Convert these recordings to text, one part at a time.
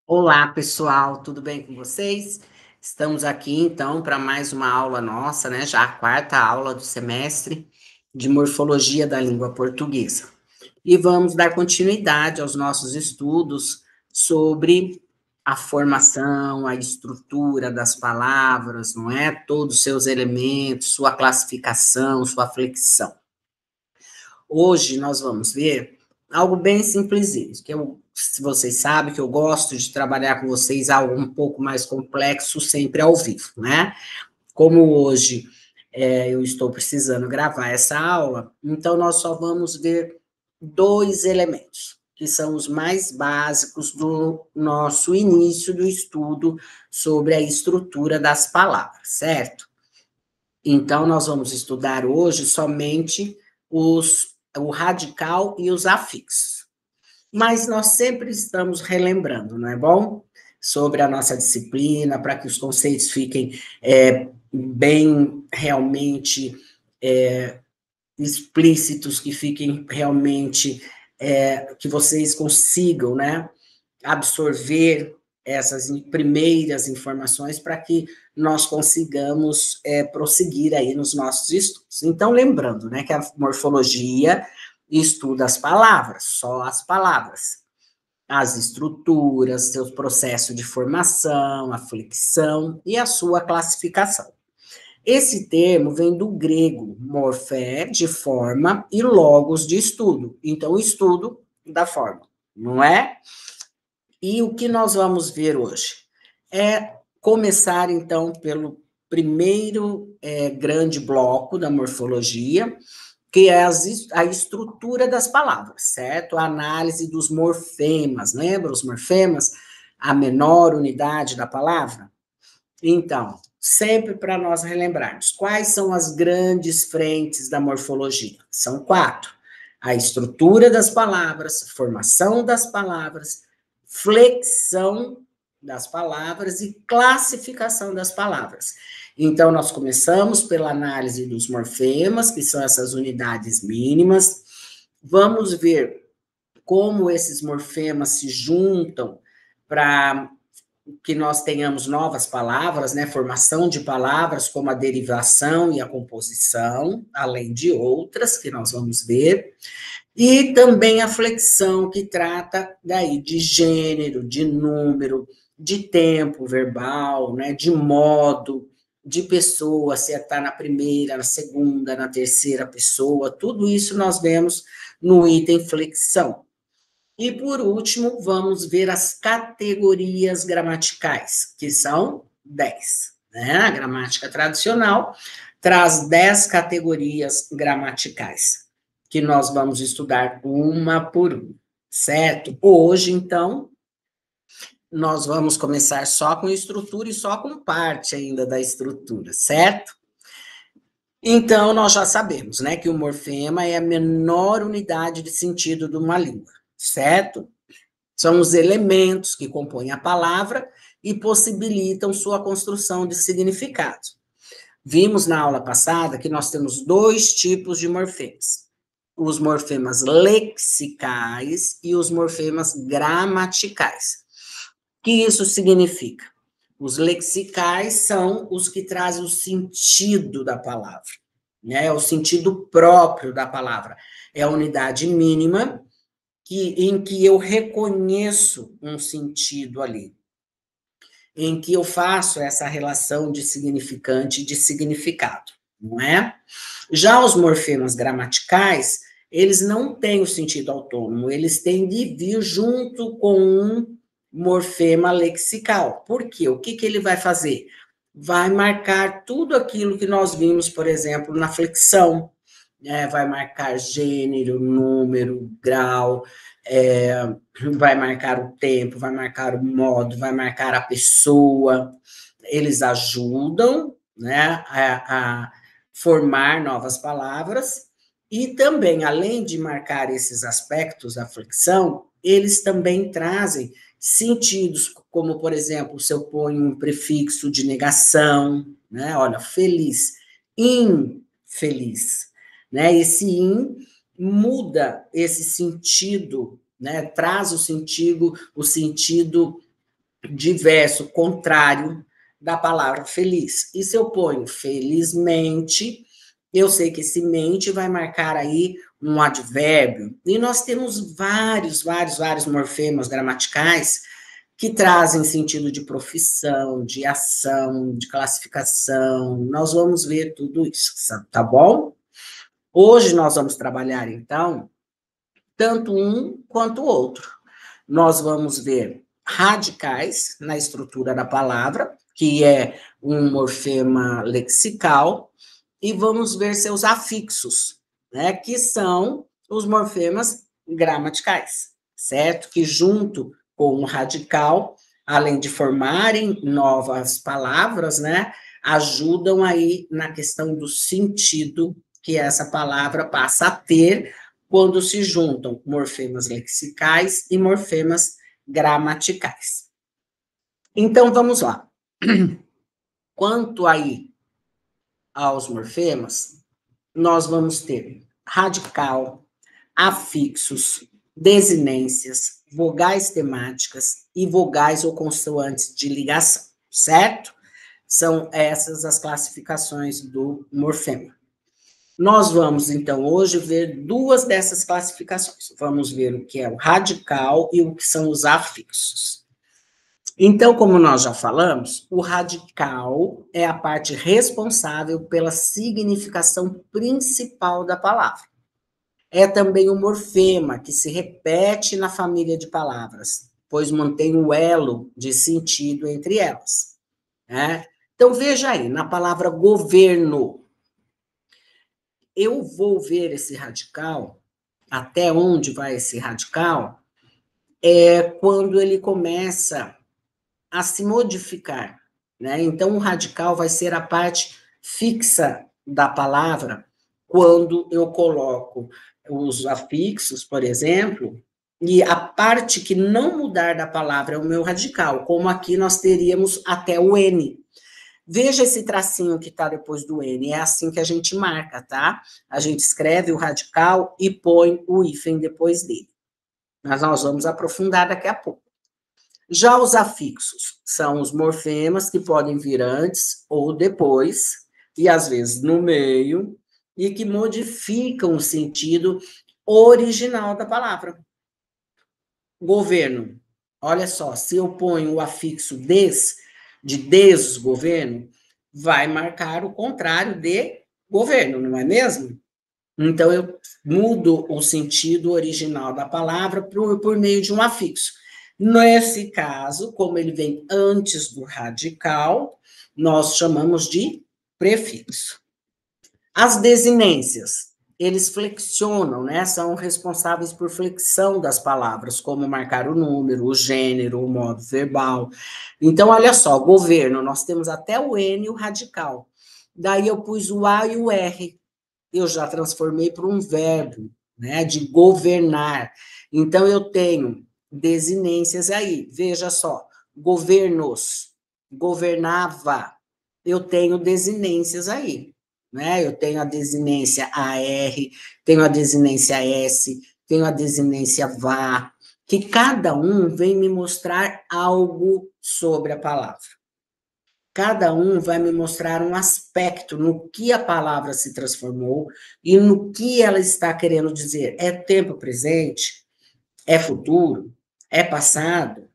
Olá, pessoal, tudo bem com vocês? Estamos aqui então para mais uma aula nossa, né? Já a quarta aula do semestre de Morfologia da Língua Portuguesa. E vamos dar continuidade aos nossos estudos sobre a formação, a estrutura das palavras, não é? Todos os seus elementos, sua classificação, sua flexão. Hoje nós vamos ver algo bem simplesinho, que se vocês sabem que eu gosto de trabalhar com vocês algo um pouco mais complexo, sempre ao vivo, né? Como hoje eu estou precisando gravar essa aula, então nós só vamos ver dois elementos, que são os mais básicos do nosso início do estudo sobre a estrutura das palavras, certo? Então, nós vamos estudar hoje somente o radical e os afixos. Mas nós sempre estamos relembrando, não é bom? Sobre a nossa disciplina, para que os conceitos fiquem bem realmente explícitos, que fiquem realmente, que vocês consigam, né, absorver essas primeiras informações para que nós consigamos prosseguir aí nos nossos estudos. Então, lembrando, né, que a morfologia estuda as palavras, só as palavras, as estruturas, seu processo de formação, a flexão e a sua classificação. Esse termo vem do grego morfé, de forma, e logos, de estudo. Então, o estudo da forma, não é? E o que nós vamos ver hoje? É começar, então, pelo primeiro grande bloco da morfologia, que é a estrutura das palavras, certo? A análise dos morfemas, lembra os morfemas? A menor unidade da palavra? Então, sempre para nós relembrarmos, quais são as grandes frentes da morfologia? São quatro: a estrutura das palavras, formação das palavras, flexão das palavras e classificação das palavras. Então, nós começamos pela análise dos morfemas, que são essas unidades mínimas. Vamos ver como esses morfemas se juntam para que nós tenhamos novas palavras, né, formação de palavras, como a derivação e a composição, além de outras que nós vamos ver, e também a flexão, que trata daí de gênero, de número, de tempo verbal, né, de modo, de pessoa, se está na primeira, na segunda, na terceira pessoa, tudo isso nós vemos no item flexão. E, por último, vamos ver as categorias gramaticais, que são 10. Né? A gramática tradicional traz 10 categorias gramaticais, que nós vamos estudar uma por uma, certo? Hoje, então, nós vamos começar só com estrutura e só com parte ainda da estrutura, certo? Então, nós já sabemos, né, que o morfema é a menor unidade de sentido de uma língua, certo? São os elementos que compõem a palavra e possibilitam sua construção de significado. Vimos na aula passada que nós temos dois tipos de morfemas: os morfemas lexicais e os morfemas gramaticais. O que isso significa? Os lexicais são os que trazem o sentido da palavra, né? O sentido próprio da palavra. É a unidade mínima em que eu reconheço um sentido ali, em que eu faço essa relação de significante e de significado, não é? Já os morfemas gramaticais, eles não têm o sentido autônomo, eles têm de vir junto com um morfema lexical. Por quê? O que ele vai fazer? Vai marcar tudo aquilo que nós vimos, por exemplo, na flexão, vai marcar gênero, número, grau, vai marcar o tempo, vai marcar o modo, vai marcar a pessoa. Eles ajudam, né, a formar novas palavras e também, além de marcar esses aspectos da flexão, eles também trazem sentidos, como, por exemplo, se eu ponho um prefixo de negação, né, olha, feliz, infeliz, né, esse in muda esse sentido, né, traz o sentido diverso, contrário da palavra feliz. E se eu ponho felizmente, eu sei que esse mente vai marcar aí um advérbio. E nós temos vários morfemas gramaticais que trazem sentido de profissão, de ação, de classificação. Nós vamos ver tudo isso, tá bom? Hoje nós vamos trabalhar, então, tanto um quanto o outro. Nós vamos ver radicais na estrutura da palavra, que é um morfema lexical, e vamos ver seus afixos, né, que são os morfemas gramaticais, certo? Que junto com o radical, além de formarem novas palavras, né, ajudam aí na questão do sentido que essa palavra passa a ter quando se juntam morfemas lexicais e morfemas gramaticais. Então, vamos lá. Quanto aí aos morfemas, nós vamos ter radical, afixos, desinências, vogais temáticas e vogais ou consoantes de ligação, certo? São essas as classificações do morfema. Nós vamos, então, hoje ver duas dessas classificações. Vamos ver o que é o radical e o que são os afixos. Então, como nós já falamos, o radical é a parte responsável pela significação principal da palavra. É também o morfema, que se repete na família de palavras, pois mantém o elo de sentido entre elas, né? Então, veja aí, na palavra governo, eu vou ver esse radical, até onde vai esse radical, quando ele começa a se modificar, né? Então, o radical vai ser a parte fixa da palavra, quando eu coloco os afixos, por exemplo, e a parte que não mudar da palavra é o meu radical, como aqui nós teríamos até o N. Veja esse tracinho que está depois do N, é assim que a gente marca, tá? A gente escreve o radical e põe o hífen depois dele. Mas nós vamos aprofundar daqui a pouco. Já os afixos são os morfemas que podem vir antes ou depois, e às vezes no meio, e que modificam o sentido original da palavra. Governo. Olha só, se eu ponho o afixo de desgoverno, vai marcar o contrário de governo, não é mesmo? Então, eu mudo o sentido original da palavra por meio de um afixo. Nesse caso, como ele vem antes do radical, nós chamamos de prefixo. As desinências, eles flexionam, né? São responsáveis por flexão das palavras, como marcar o número, o gênero, o modo verbal. Então, olha só, governo, nós temos até o N e o radical. Daí eu pus o A e o R. Eu já transformei para um verbo, né? De governar. Então, eu tenho desinências aí. Veja só, governos, governava. Eu tenho desinências aí. Né? Eu tenho a desinência AR, tenho a desinência S, tenho a desinência VA, que cada um vem me mostrar algo sobre a palavra. Cada um vai me mostrar um aspecto no que a palavra se transformou e no que ela está querendo dizer. É tempo presente? É futuro? É passado?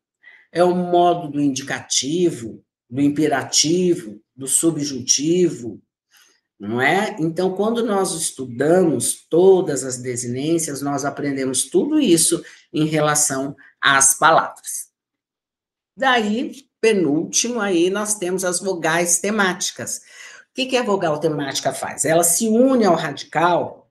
É o modo do indicativo, do imperativo, do subjuntivo? Não é? Então, quando nós estudamos todas as desinências, nós aprendemos tudo isso em relação às palavras. Daí, penúltimo, aí nós temos as vogais temáticas. O que a vogal temática faz? Ela se une ao radical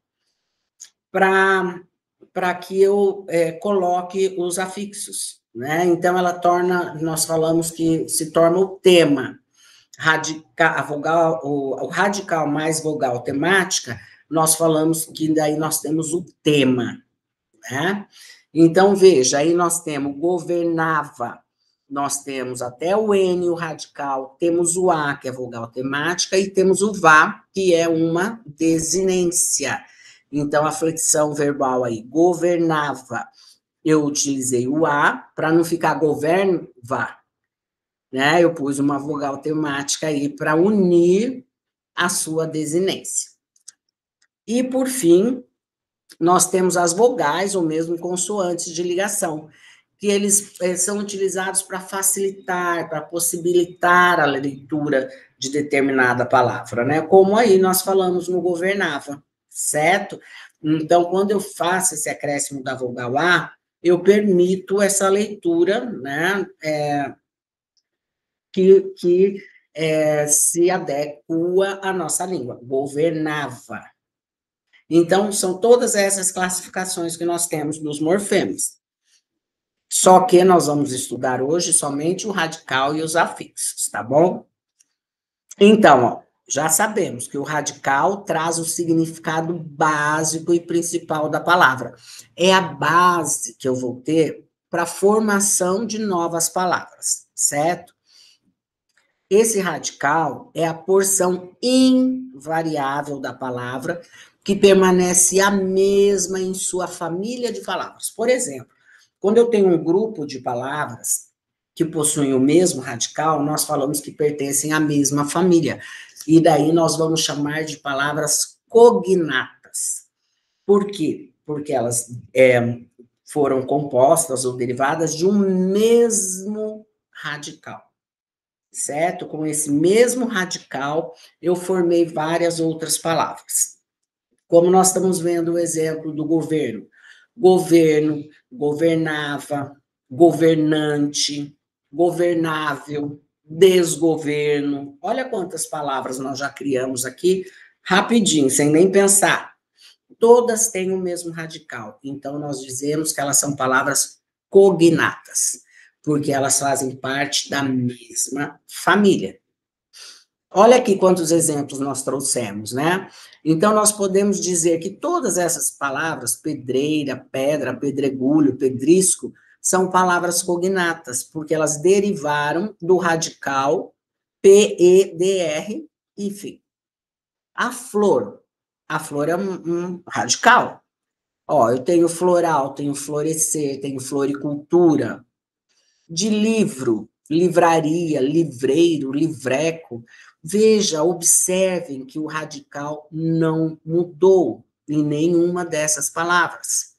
para que eu coloque os afixos, né? Então, ela torna, nós falamos que se torna o tema. O radical mais vogal temática, nós falamos que daí nós temos o tema, né? Então, veja, aí nós temos governava, nós temos até o N, o radical, temos o A, que é vogal temática, e temos o VA, que é uma desinência. Então, a flexão verbal aí, governava, eu utilizei o A, para não ficar governava, né? Eu pus uma vogal temática aí para unir a sua desinência. E, por fim, nós temos as vogais, ou mesmo consoantes de ligação, que eles são utilizados para facilitar, para possibilitar a leitura de determinada palavra, né? Como aí nós falamos no governava, certo? Então, quando eu faço esse acréscimo da vogal A, eu permito essa leitura, né? Que se adequa à nossa língua. Governava. Então, são todas essas classificações que nós temos dos morfemas. Só que nós vamos estudar hoje somente o radical e os afixos, tá bom? Então, ó, já sabemos que o radical traz o significado básico e principal da palavra. É a base que eu vou ter para a formação de novas palavras, certo? Esse radical é a porção invariável da palavra que permanece a mesma em sua família de palavras. Por exemplo, quando eu tenho um grupo de palavras que possuem o mesmo radical, nós falamos que pertencem à mesma família. E daí nós vamos chamar de palavras cognatas. Por quê? Porque elas foram compostas ou derivadas de um mesmo radical. Certo? Com esse mesmo radical, eu formei várias outras palavras. Como nós estamos vendo o exemplo do governo. Governo, governava, governante, governável, desgoverno. Olha quantas palavras nós já criamos aqui, rapidinho, sem nem pensar. Todas têm o mesmo radical. Então, nós dizemos que elas são palavras cognatas, porque elas fazem parte da mesma família. Olha aqui quantos exemplos nós trouxemos, né? Então, nós podemos dizer que todas essas palavras, pedreira, pedra, pedregulho, pedrisco, são palavras cognatas, porque elas derivaram do radical PEDR, enfim. A flor é um radical. Ó, eu tenho floral, tenho florescer, tenho floricultura. De livro, livraria, livreiro, livreco. Veja, observem que o radical não mudou em nenhuma dessas palavras.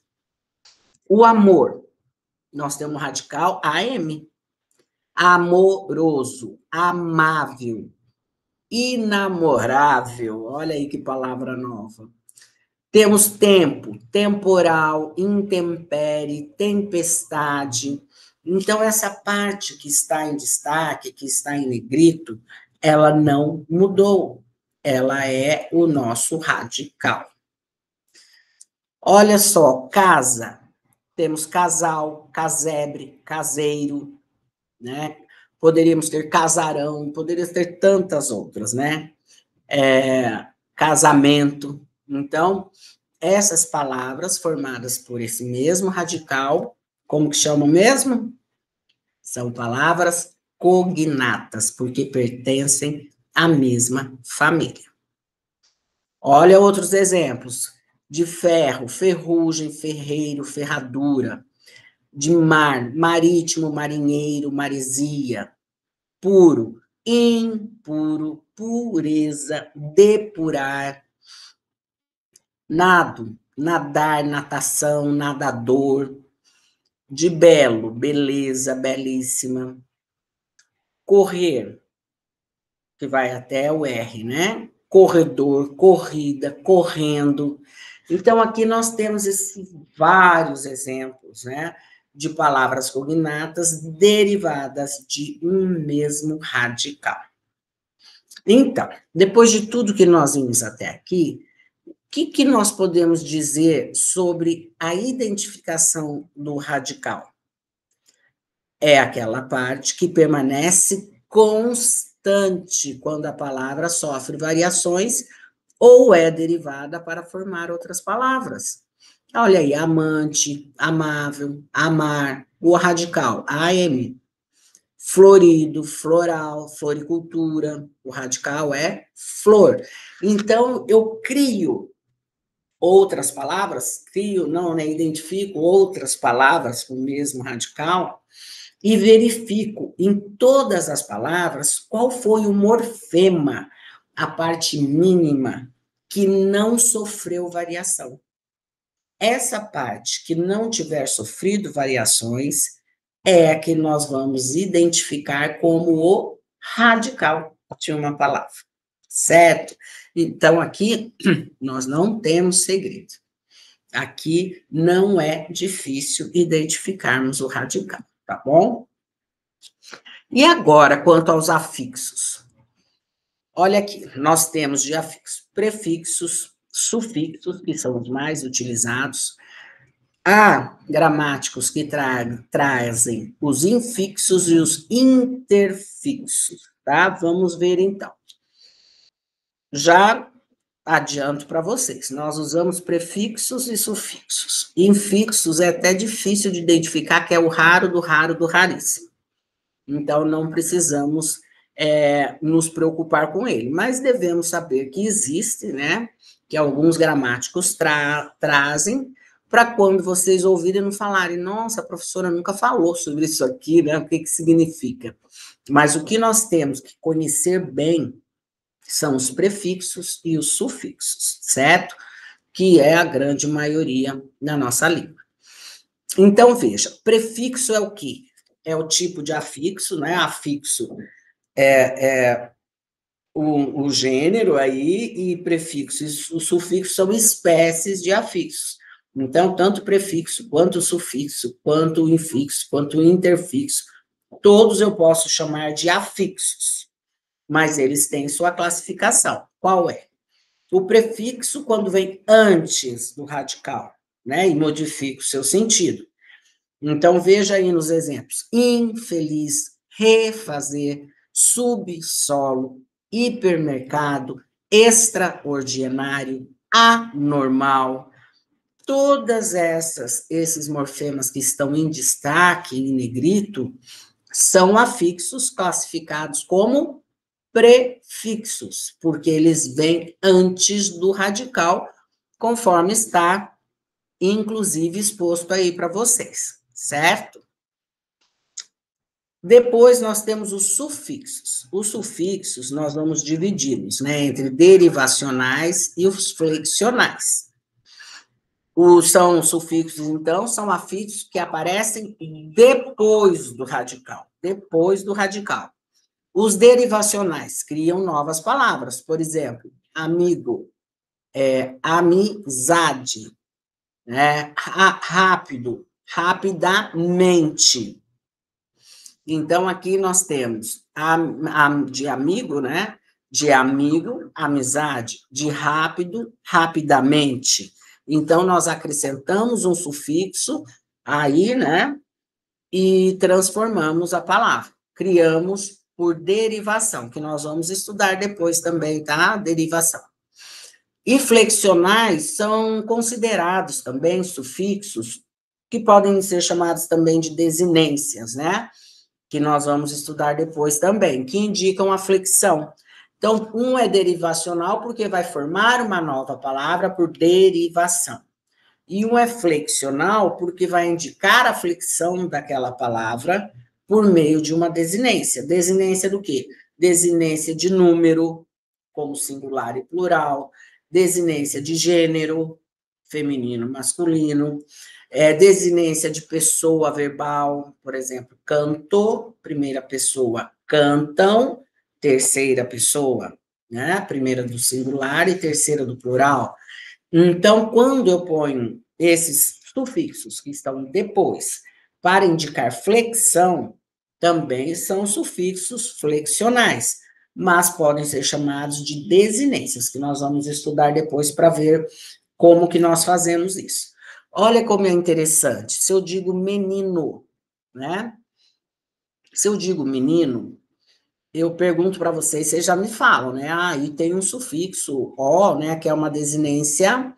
O amor, nós temos um radical AM. Amoroso, amável, inamorável. Olha aí que palavra nova. Temos tempo, temporal, intempérie, tempestade. Então, essa parte que está em destaque, que está em negrito, ela não mudou. Ela é o nosso radical. Olha só, casa. Temos casal, casebre, caseiro, né? Poderíamos ter casarão, poderíamos ter tantas outras, né? Casamento. Então, essas palavras formadas por esse mesmo radical, como que chamam mesmo? São palavras cognatas, porque pertencem à mesma família. Olha outros exemplos. De ferro, ferrugem, ferreiro, ferradura. De mar, marítimo, marinheiro, maresia. Puro, impuro, pureza, depurar. Nado, nadar, natação, nadador. De belo, beleza, belíssima. Correr, que vai até o R, né? Corredor, corrida, correndo. Então, aqui nós temos esses vários exemplos, né? De palavras cognatas derivadas de um mesmo radical. Então, depois de tudo que nós vimos até aqui, o que nós podemos dizer sobre a identificação do radical? É aquela parte que permanece constante quando a palavra sofre variações ou é derivada para formar outras palavras. Olha aí, amante, amável, amar, o radical, AM. Florido, floral, floricultura, o radical é flor. Então, eu crio outras palavras, identifico outras palavras com o mesmo radical, e verifico em todas as palavras qual foi o morfema, a parte mínima, que não sofreu variação. Essa parte que não tiver sofrido variações é a que nós vamos identificar como o radical de uma palavra, certo? Então, aqui nós não temos segredo. Aqui não é difícil identificarmos o radical, tá bom? E agora, quanto aos afixos? Olha aqui, nós temos de afixos prefixos, sufixos, que são os mais utilizados. Há gramáticos que trazem os infixos e os interfixos, tá? Vamos ver então. Já adianto para vocês, nós usamos prefixos e sufixos. Infixos é até difícil de identificar, que é o raro do raríssimo. Então, não precisamos nos preocupar com ele, mas devemos saber que existe, né? Que alguns gramáticos trazem, para quando vocês ouvirem não falarem, nossa, a professora nunca falou sobre isso aqui, né? O que significa? Mas o que nós temos que conhecer bem são os prefixos e os sufixos, certo? Que é a grande maioria na nossa língua. Então, veja, prefixo é o quê? É o tipo de afixo, né? Afixo é o gênero aí, e prefixo e o sufixo são espécies de afixos. Então, tanto prefixo, quanto sufixo, quanto infixo, quanto interfixo, todos eu posso chamar de afixos, mas eles têm sua classificação. Qual é? O prefixo, quando vem antes do radical, né, e modifica o seu sentido. Então, veja aí nos exemplos: infeliz, refazer, subsolo, hipermercado, extraordinário, anormal. Todas esses morfemas que estão em destaque, em negrito, são afixos classificados como prefixos, porque eles vêm antes do radical, conforme está, inclusive, exposto aí para vocês, certo? Depois nós temos os sufixos. Os sufixos nós vamos dividi-los, né, entre derivacionais e os flexionais. São sufixos, então, são afixos que aparecem depois do radical. Depois do radical. Os derivacionais criam novas palavras, por exemplo, amigo, amizade, né? Rápido, rapidamente. Então, aqui nós temos de amigo, né? De amigo, amizade, de rápido, rapidamente. Então, nós acrescentamos um sufixo aí, né? E transformamos a palavra. Criamos por derivação, que nós vamos estudar depois também, tá? Derivação. E flexionais são considerados também sufixos, que podem ser chamados também de desinências, né? Que nós vamos estudar depois também, que indicam a flexão. Então, um é derivacional porque vai formar uma nova palavra por derivação. E um é flexional porque vai indicar a flexão daquela palavra por meio de uma desinência. Desinência do quê? Desinência de número, como singular e plural, desinência de gênero, feminino, masculino, desinência de pessoa verbal, por exemplo, canto, primeira pessoa, cantam, terceira pessoa, né? Primeira do singular e terceira do plural. Então, quando eu ponho esses sufixos que estão depois para indicar flexão, também são sufixos flexionais, mas podem ser chamados de desinências, que nós vamos estudar depois para ver como que nós fazemos isso. Olha como é interessante. Se eu digo menino, né? Se eu digo menino, eu pergunto para vocês já me falam, né? Ah, e tem um sufixo ó, né? Que é uma desinência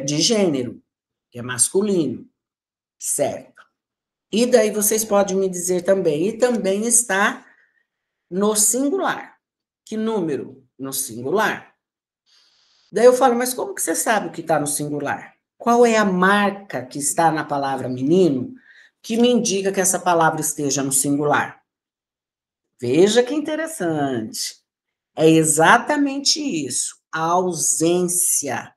de gênero, que é masculino, certo? E daí vocês podem me dizer também, e também está no singular. Que número? No singular. Daí eu falo, mas como que você sabe o que está no singular? Qual é a marca que está na palavra menino que me indica que essa palavra esteja no singular? Veja que interessante. É exatamente isso, a ausência.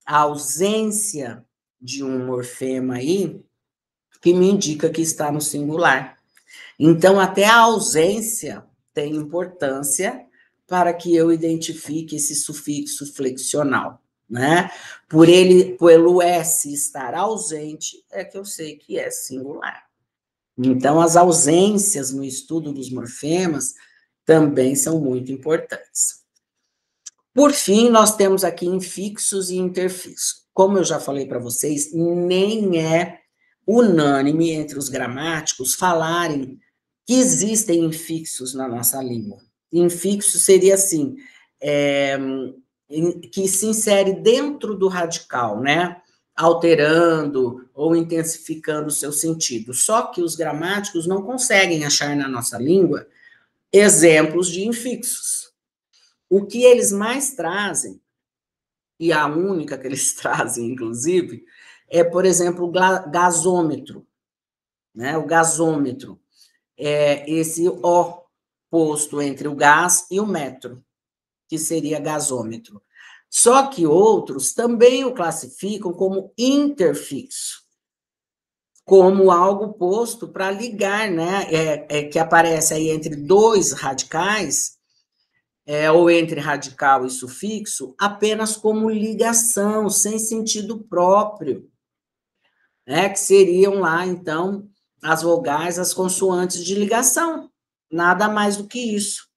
A ausência de um morfema aí que me indica que está no singular. Então, até a ausência tem importância para que eu identifique esse sufixo flexional, né? Pelo S estar ausente, é que eu sei que é singular. Então, as ausências no estudo dos morfemas também são muito importantes. Por fim, nós temos aqui infixos e interfixos. Como eu já falei para vocês, nem é unânime entre os gramáticos falarem que existem infixos na nossa língua. Infixo seria assim, que se insere dentro do radical, né? Alterando ou intensificando o seu sentido. Só que os gramáticos não conseguem achar na nossa língua exemplos de infixos. O que eles mais trazem, e a única que eles trazem, inclusive, é, por exemplo, o gasômetro, né? O gasômetro é esse O posto entre o gás e o metro, que seria gasômetro. Só que outros também o classificam como interfixo, como algo posto para ligar, né? Que aparece aí entre dois radicais, ou entre radical e sufixo, apenas como ligação, sem sentido próprio, né? Que seriam lá, então, as vogais, as consoantes de ligação, nada mais do que isso.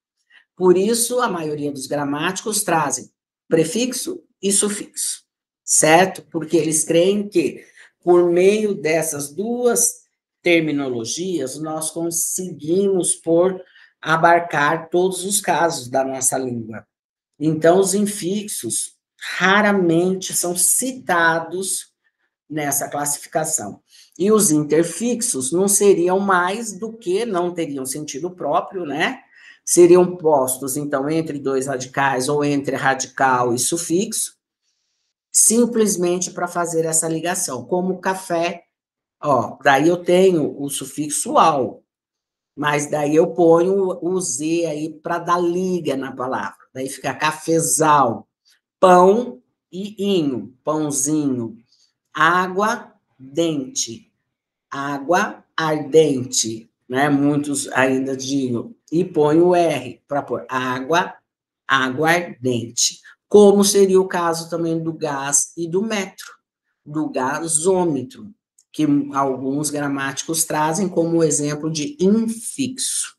Por isso, a maioria dos gramáticos trazem prefixo e sufixo, certo? Porque eles creem que, por meio dessas duas terminologias, nós conseguimos abarcar todos os casos da nossa língua. Então, os infixos raramente são citados nessa classificação. E os interfixos não seriam mais do que, não teriam sentido próprio, né? Seriam postos, então, entre dois radicais ou entre radical e sufixo, simplesmente para fazer essa ligação, como café, ó, daí eu tenho o sufixo al, mas daí eu ponho o Z aí para dar liga na palavra, daí fica cafezal, pão e inho, pãozinho, água, dente, água ardente, né? Muitos ainda digam, e põe o R para pôr água, ardente. Como seria o caso também do gás e do metro, do gasômetro, que alguns gramáticos trazem como exemplo de infixo.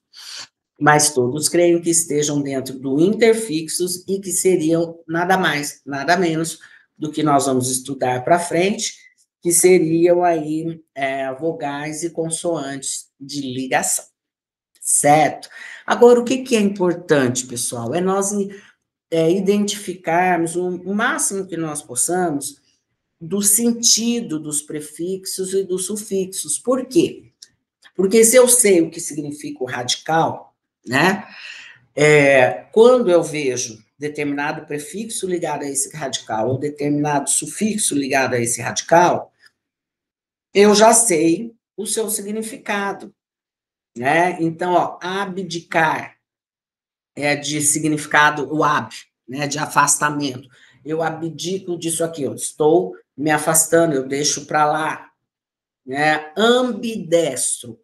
Mas todos creem que estejam dentro do interfixos e que seriam nada mais, nada menos do que nós vamos estudar para frente, que seriam aí vogais e consoantes de ligação, certo? Agora, o que é importante, pessoal? É nós identificarmos o máximo que nós possamos do sentido dos prefixos e dos sufixos. Por quê? Porque se eu sei o que significa o radical, né? Quando eu vejo determinado prefixo ligado a esse radical ou determinado sufixo ligado a esse radical, eu já sei o seu significado, né? Então, ó, abdicar é de significado o ab, né? De afastamento. Eu abdico disso aqui, eu estou me afastando, eu deixo para lá, né? Ambidestro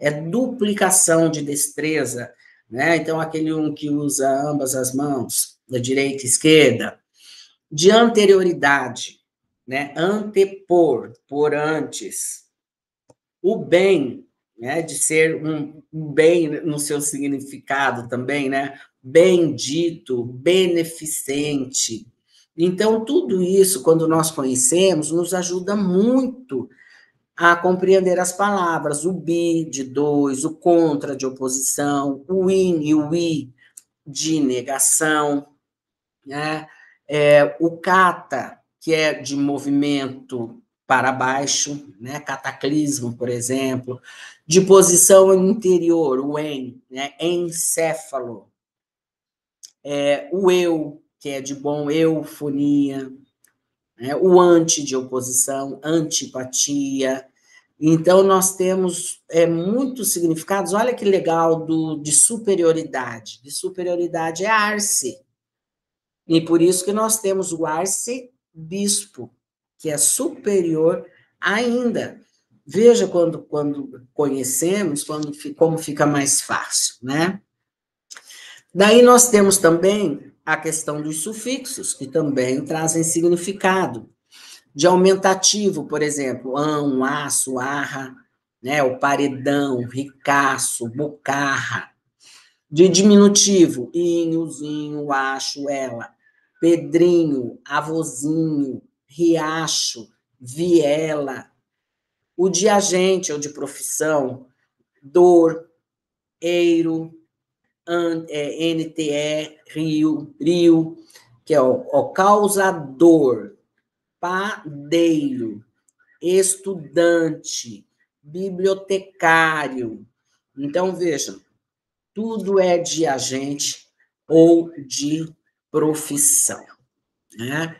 é duplicação de destreza, né? Então, aquele um que usa ambas as mãos, da direita e esquerda. De anterioridade, né? Antepor, por antes. O bem, né? De ser um bem no seu significado também, né? Bendito, beneficente. Então, tudo isso, quando nós conhecemos, nos ajuda muito a compreender as palavras, o bi de dois, o contra de oposição, o in e o i de negação, né? O kata, que é de movimento para baixo, né? Cataclismo, por exemplo, de posição interior, o en, né? Encéfalo, o eu, que é de bom, eufonia, né? O anti de oposição, antipatia. Então, nós temos muitos significados. Olha que legal de superioridade. De superioridade é arce. E por isso que nós temos o arcebispo, que é superior ainda. Veja quando conhecemos, como fica mais fácil, né? Daí nós temos também a questão dos sufixos, que também trazem significado. De aumentativo, por exemplo, aço, arra, né? O paredão, ricaço, bocarra. De diminutivo, inhozinho, acho, ela. Pedrinho, avozinho, riacho, viela. O de agente ou de profissão, dor, eiro, NTE, rio, que é o causador, padeiro, estudante, bibliotecário. Então, vejam, tudo é de agente ou de profissão, né?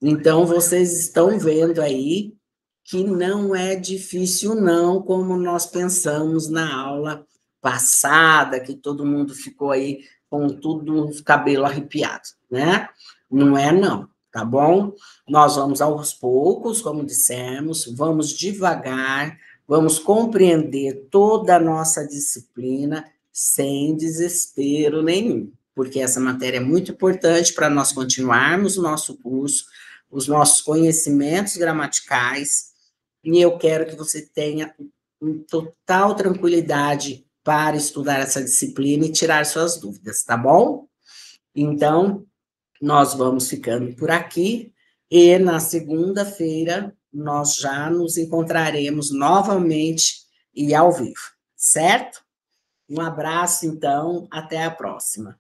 Então, vocês estão vendo aí que não é difícil, não, como nós pensamos na aula passada, que todo mundo ficou aí com tudo, cabelo arrepiado, né? Não é, não, tá bom? Nós vamos aos poucos, como dissemos, vamos devagar, vamos compreender toda a nossa disciplina sem desespero nenhum, porque essa matéria é muito importante para nós continuarmos o nosso curso, os nossos conhecimentos gramaticais, e eu quero que você tenha total tranquilidade para estudar essa disciplina e tirar suas dúvidas, tá bom? Então, nós vamos ficando por aqui, e na segunda-feira nós já nos encontraremos novamente e ao vivo, certo? Um abraço, então, até a próxima.